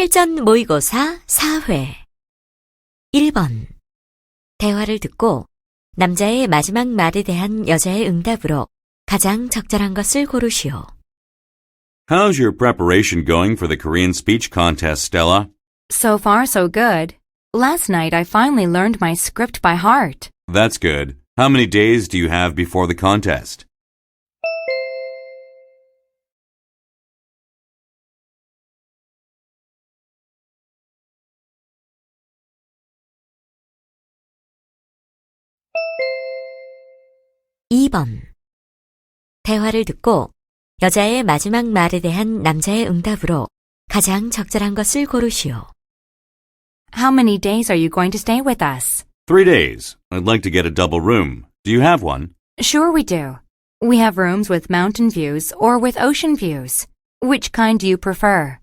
실전 모의고사 4회 1번 대화를 듣고 남자의 마지막 말에 대한 여자의 응답으로 가장 적절한 것을 고르시오. How's your preparation going for the Korean speech contest, Stella? So far, so good. Last night I finally learned my script by heart. That's good. How many days do you have before the contest? (2번) 대화를 듣고 여자의 마지막 말에 대한 남자의 응답으로 가장 적절한 것을 고르시오. How many days are you going to stay with us? 3 days. I'd like to get a double room. Do you have one? Sure we do. We have rooms with mountain views or with ocean views. Which kind do you prefer?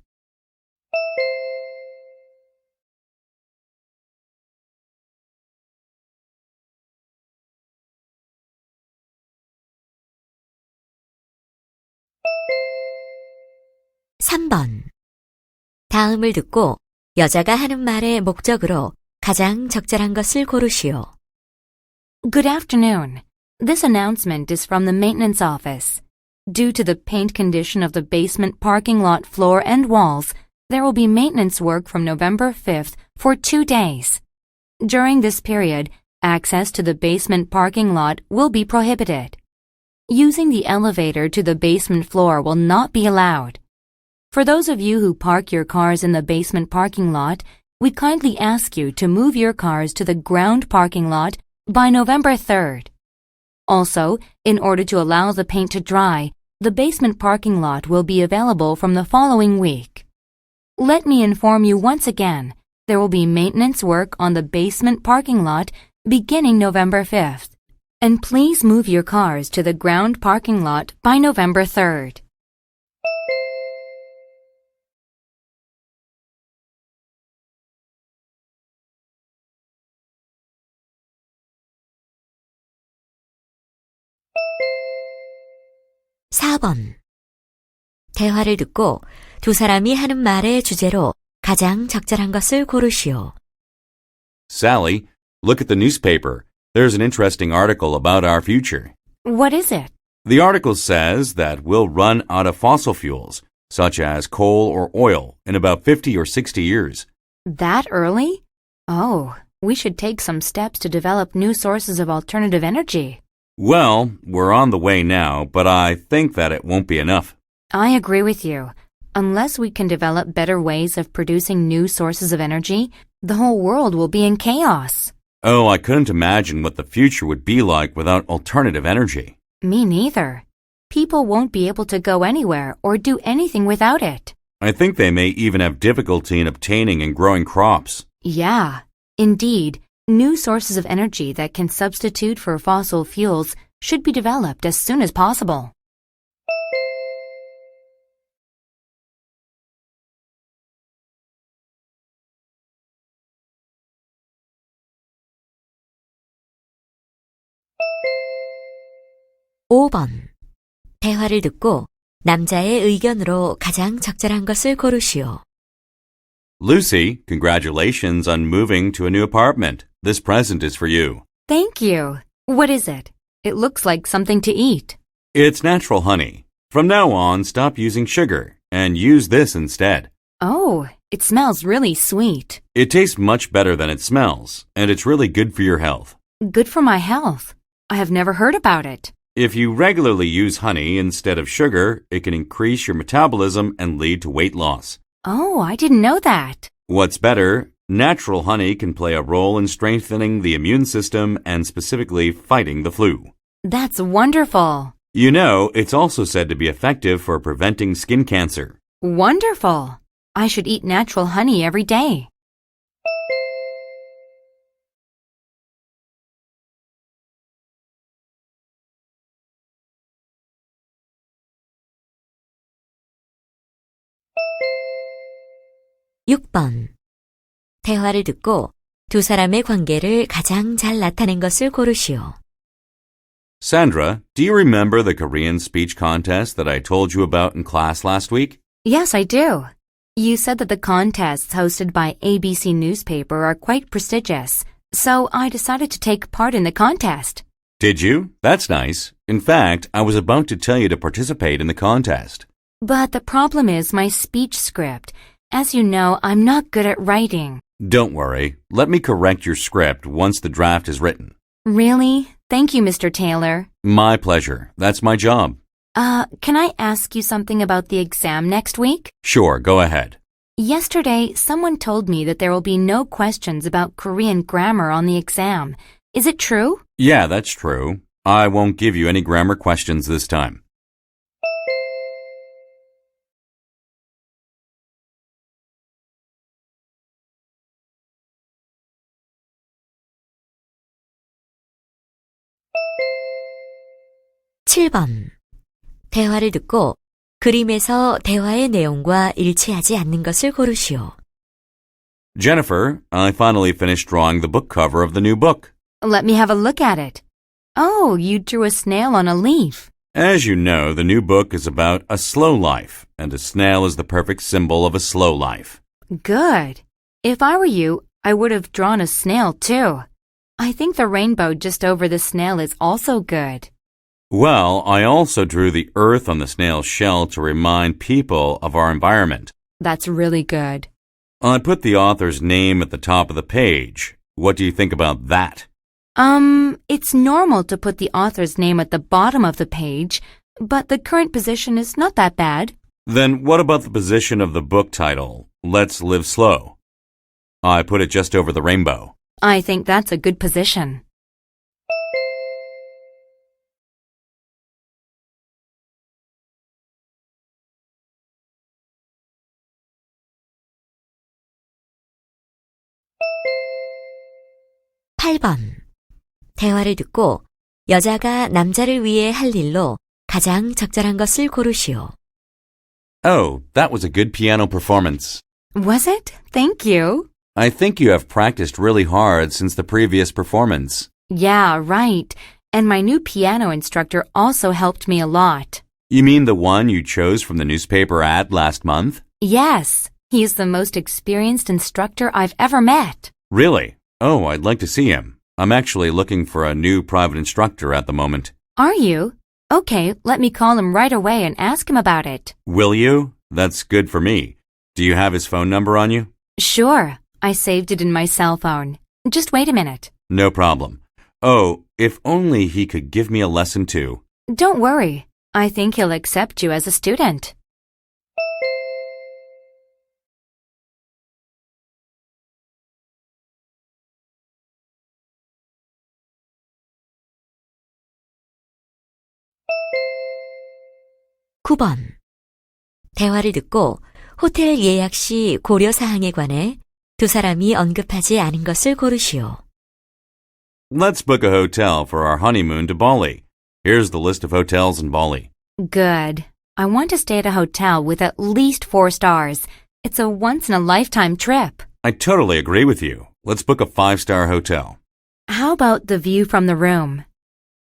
(3번) 다음을 듣고 여자가 하는 말의 목적으로 가장 적절한 것을 고르시오. Good afternoon. This announcement is from the maintenance office. Due to the paint condition of the basement parking lot floor and walls, there will be maintenance work from November 5th for 2 days. During this period, access to the basement parking lot will be prohibited. Using the elevator to the basement floor will not be allowed. For those of you who park your cars in the basement parking lot, we kindly ask you to move your cars to the ground parking lot by November 3rd. Also, in order to allow the paint to dry, the basement parking lot will be available from the following week. Let me inform you once again, there will be maintenance work on the basement parking lot beginning November 5th. And please move your cars to the ground parking lot by November 3rd. (4번) 대화를 듣고 두 사람이 하는 말의 주제로 가장 적절한 것을 고르시오. Sally, look at the newspaper. There's an interesting article about our future. What is it? The article says that we'll run out of fossil fuels, such as coal or oil, in about 50 or 60 years. That early? Oh, we should take some steps to develop new sources of alternative energy. Well, we're on the way now, but I think that it won't be enough. I agree with you. Unless we can develop better ways of producing new sources of energy, the whole world will be in chaos. Oh, I couldn't imagine what the future would be like without alternative energy. Me neither. People won't be able to go anywhere or do anything without it. I think they may even have difficulty in obtaining and growing crops. Yeah, indeed. New sources of energy that can substitute for fossil fuels should be developed as soon as possible. (5번) 대화를 듣고 남자의 의견으로 가장 적절한 것을 고르시오. Lucy, congratulations on moving to a new apartment. This present is for you. Thank you. What is it? It looks like something to eat. It's natural honey. From now on, stop using sugar and use this instead. Oh, it smells really sweet. It tastes much better than it smells, and it's really good for your health. Good for my health. I have never heard about it. If you regularly use honey instead of sugar, it can increase your metabolism and lead to weight loss. Oh, I didn't know that. What's better, natural honey can play a role in strengthening the immune system and specifically fighting the flu. That's wonderful. You know, it's also said to be effective for preventing skin cancer. Wonderful. I should eat natural honey every day. (6번) 대화를 듣고 두 사람의 관계를 가장 잘 나타낸 것을 고르시오. Sandra, do you remember the Korean speech contest that I told you about in class last week? Yes, I do. You said that the contests hosted by ABC newspaper are quite prestigious, so I decided to take part in the contest. Did you? That's nice. In fact, I was about to tell you to participate in the contest. But the problem is my speech script. As you know, I'm not good at writing. Don't worry. Let me correct your script once the draft is written. Really? Thank you, Mr. Taylor. My pleasure. That's my job. Can I ask you something about the exam next week? Sure, go ahead. Yesterday, someone told me that there will be no questions about Korean grammar on the exam. Is it true? Yeah, that's true. I won't give you any grammar questions this time. 7번. 대화를 듣고 그림에서 대화의 내용과 일치하지 않는 것을 고르시오. Jennifer, I finally finished drawing the book cover of the new book. Let me have a look at it. Oh, you drew a snail on a leaf. As you know, the new book is about a slow life, and a snail is the perfect symbol of a slow life. Good. If I were you, I would have drawn a snail too. I think the rainbow just over the snail is also good. Well, I also drew the earth on the snail's shell to remind people of our environment. That's really good. I put the author's name at the top of the page. What do you think about that? It's normal to put the author's name at the bottom of the page, but the current position is not that bad. Then what about the position of the book title, Let's Live Slow? I put it just over the rainbow. I think that's a good position. (8번) 대화를 듣고 여자가 남자를 위해 할 일로 가장 적절한 것을 고르시오. Oh, that was a good piano performance. Was it? Thank you. I think you have practiced really hard since the previous performance. Yeah, right. And my new piano instructor also helped me a lot. You mean the one you chose from the newspaper ad last month? Yes, he is the most experienced instructor I've ever met. Really? Oh, I'd like to see him. I'm actually looking for a new private instructor at the moment. Are you? Okay, let me call him right away and ask him about it. Will you? That's good for me. Do you have his phone number on you? Sure, I saved it in my cell phone. Just wait a minute. No problem. Oh, if only he could give me a lesson too. Don't worry. I think he'll accept you as a student. (9번) 대화를 듣고 호텔 예약 시 고려 사항에 관해 두 사람이 언급하지 않은 것을 고르시오. Let's book a hotel for our honeymoon to Bali. Here's the list of hotels in Bali. Good. I want to stay at a hotel with at least 4 stars. It's a once-in-a-lifetime trip. I totally agree with you. Let's book a 5-star hotel. How about the view from the room?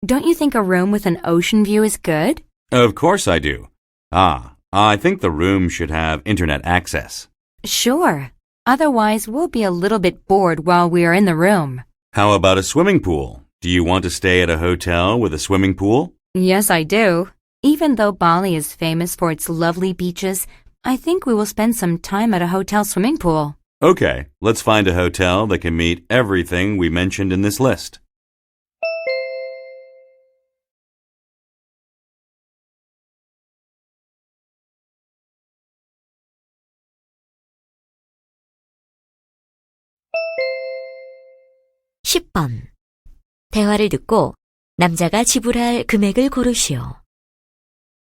Don't you think a room with an ocean view is good? Of course I do. I think the room should have internet access. Sure. Otherwise, we'll be a little bit bored while we are in the room. How about a swimming pool? Do you want to stay at a hotel with a swimming pool? Yes, I do. Even though Bali is famous for its lovely beaches, I think we will spend some time at a hotel swimming pool. Okay, let's find a hotel that can meet everything we mentioned in this list. (10번) 대화를 듣고 남자가 지불할 금액을 고르시오.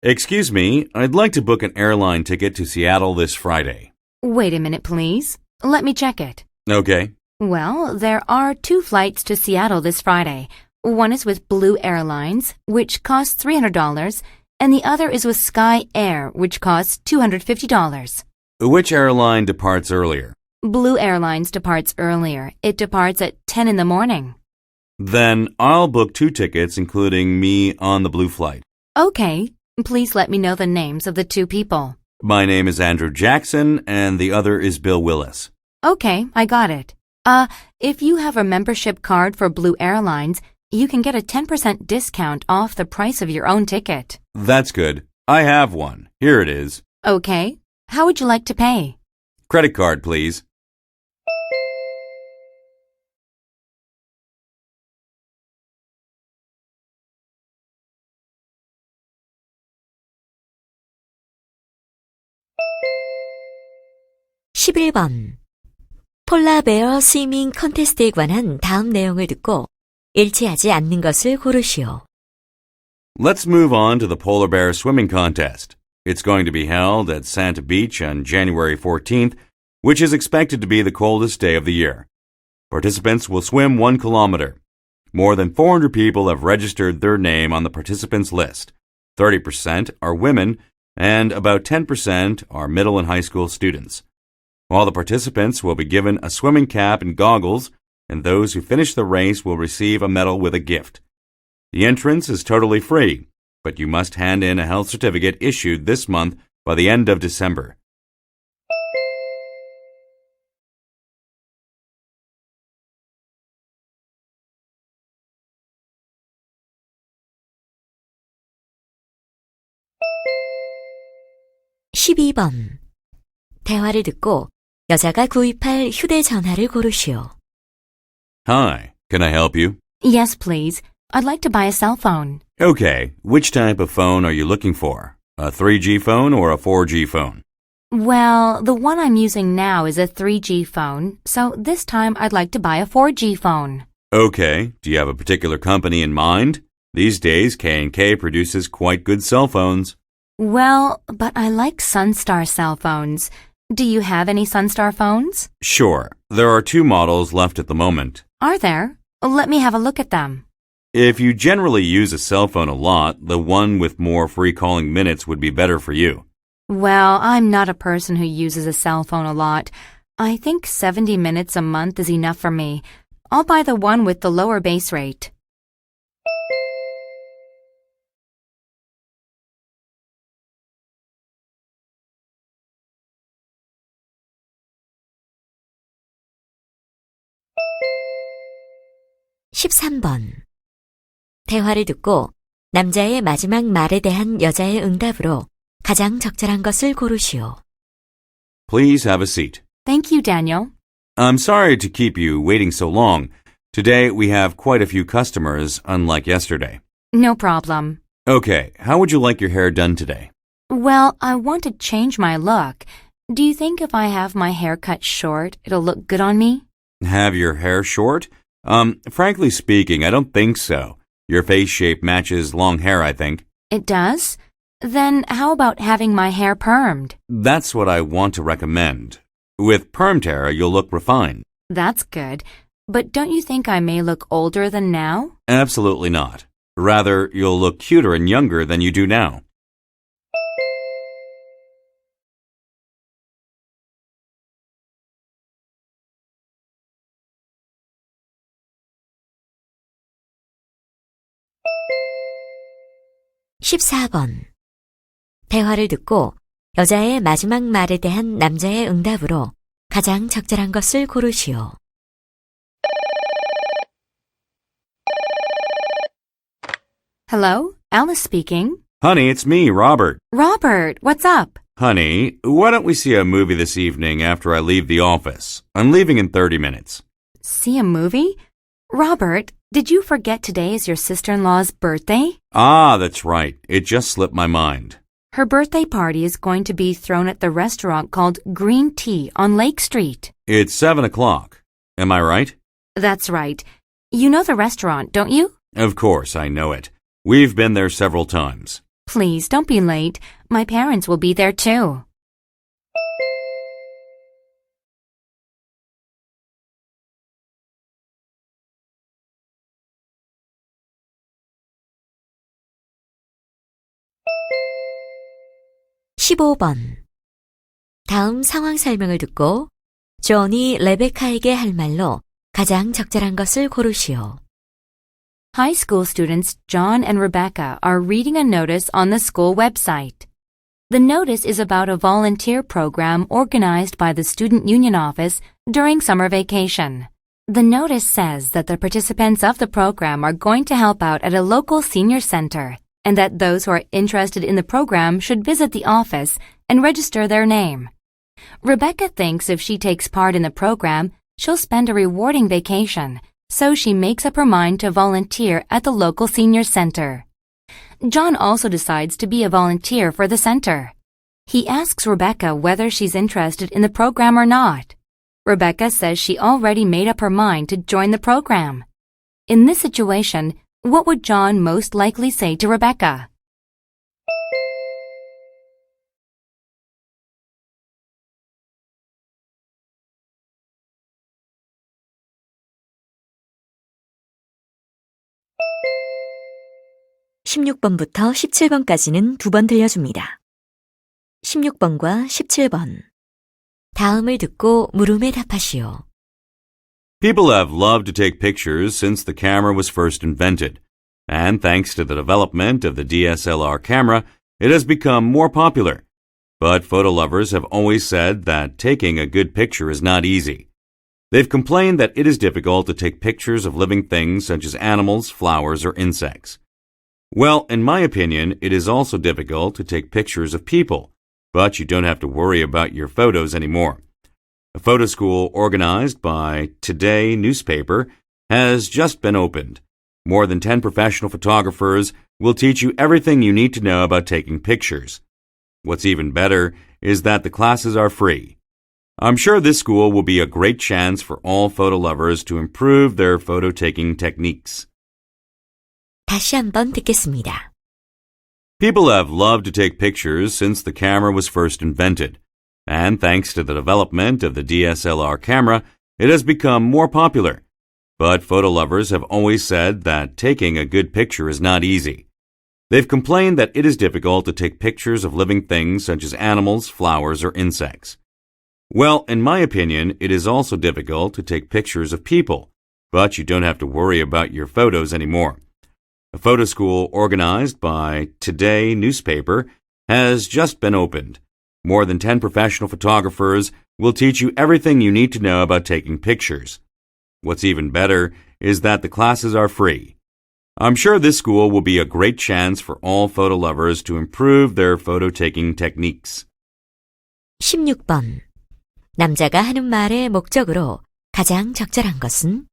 Excuse me, I'd like to book an airline ticket to Seattle this Friday. Wait a minute, please. Let me check it. Okay. Well, there are 2 flights to Seattle this Friday. One is with Blue Airlines, which costs $300, and the other is with Sky Air, which costs $250. Which airline departs earlier? Blue Airlines departs earlier. It departs at 10 in the morning. Then I'll book 2 tickets, including me on the blue flight. Okay. Please let me know the names of the 2 people. My name is Andrew Jackson, and the other is Bill Willis. Okay, I got it. If you have a membership card for Blue Airlines, you can get a 10% discount off the price of your own ticket. That's good. I have one. Here it is. Okay. How would you like to pay? Credit card, please. (11번) 폴라베어 스위밍 컨테스트에 관한 다음 내용을 듣고 일치하지 않는 것을 고르시오. Let's move on to the polar bear swimming contest. It's going to be held at Santa Beach on January 14th, which is expected to be the coldest day of the year. Participants will swim 1 kilometer. More than 400 people have registered their name on the participants list. 30% are women, and about 10% are middle and high school students. All the participants will be given a swimming cap and goggles, and those who finish the race will receive a medal with a gift. The entrance is totally free, but you must hand in a health certificate issued this month by the end of December. (12번) 대화를 듣고 여자가 구입할 휴대전화를 고르시오. Hi, can I help you? Yes, please. I'd like to buy a cell phone. Okay, which type of phone are you looking for? A 3G phone or a 4G phone? Well, the one I'm using now is a 3G phone, so this time I'd like to buy a 4G phone. Okay, do you have a particular company in mind? These days, K&K produces quite good cell phones. Well, but I like Sunstar cell phones. Do you have any Sunstar phones? Sure, there are 2 models left at the moment. Are there? Let me have a look at them. If you generally use a cell phone a lot, the one with more free calling minutes would be better for you. Well, I'm not a person who uses a cell phone a lot. I think 70 minutes a month is enough for me. I'll buy the one with the lower base rate. (13번) 대화를 듣고 남자의 마지막 말에 대한 여자의 응답으로 가장 적절한 것을 고르시오. Please have a seat. Thank you, Daniel. I'm sorry to keep you waiting so long. Today we have quite a few customers, unlike yesterday. No problem. Okay, how would you like your hair done today? Well, I want to change my look. Do you think if I have my hair cut short, it'll look good on me? Have your hair short? Frankly speaking, I don't think so. Your face shape matches long hair, I think. It does? Then how about having my hair permed? That's what I want to recommend. With permed hair, you'll look refined. That's good. But don't you think I may look older than now? Absolutely not. Rather, you'll look cuter and younger than you do now. (14번) 대화를 듣고 여자의 마지막 말에 대한 남자의 응답으로 가장 적절한 것을 고르시오. Hello? Alice speaking. Honey, it's me, Robert. Robert, what's up? Honey, why don't we see a movie this evening after I leave the office? I'm leaving in 30 minutes. See a movie? Robert, did you forget today is your sister-in-law's birthday? Ah, that's right. It just slipped my mind. Her birthday party is going to be thrown at the restaurant called Green Tea on Lake Street. It's 7 o'clock. Am I right? That's right. You know the restaurant, don't you? Of course, I know it. We've been there several times. Please, don't be late. My parents will be there too. (15번) 다음 상황 설명을 듣고 존이 레베카에게 할 말로 가장 적절한 것을 고르시오. High school students John and Rebecca are reading a notice on the school website. The notice is about a volunteer program organized by the Student Union Office during summer vacation. The notice says that the participants of the program are going to help out at a local senior center and that those who are interested in the program should visit the office and register their name. Rebecca thinks if she takes part in the program, she'll spend a rewarding vacation, so she makes up her mind to volunteer at the local senior center. John also decides to be a volunteer for the center. He asks Rebecca whether she's interested in the program or not. Rebecca says she already made up her mind to join the program. In this situation, what would John most likely say to Rebecca? (16번부터 17번까지는 두 번 들려줍니다. 16번과 17번. 다음을 듣고 물음에 답하시오. People have loved to take pictures since the camera was first invented, and thanks to the development of the DSLR camera, it has become more popular. But photo lovers have always said that taking a good picture is not easy. They've complained that it is difficult to take pictures of living things such as animals, flowers, or insects. Well, in my opinion, it is also difficult to take pictures of people, but you don't have to worry about your photos anymore. A photo school organized by Today newspaper has just been opened. More than 10 professional photographers will teach you everything you need to know about taking pictures. What's even better is that the classes are free. I'm sure this school will be a great chance for all photo lovers to improve their photo-taking techniques. 다시 한번 듣겠습니다. People have loved to take pictures since the camera was first invented, and thanks to the development of the DSLR camera, it has become more popular. But photo lovers have always said that taking a good picture is not easy. They've complained that it is difficult to take pictures of living things such as animals, flowers, or insects. Well, in my opinion, it is also difficult to take pictures of people, but you don't have to worry about your photos anymore. A photo school organized by Today newspaper has just been opened. More than 10 professional photographers will teach you everything you need to know about taking pictures. What's even better is that the classes are free. I'm sure this school will be a great chance for all photo lovers to improve their photo-taking techniques. 16번. 남자가 하는 말의 목적으로 가장 적절한 것은?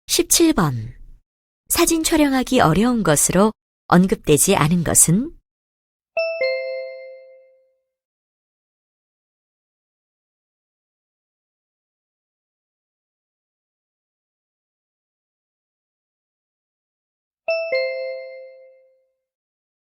(17번) 사진 촬영하기 어려운 것으로 언급되지 않은 것은?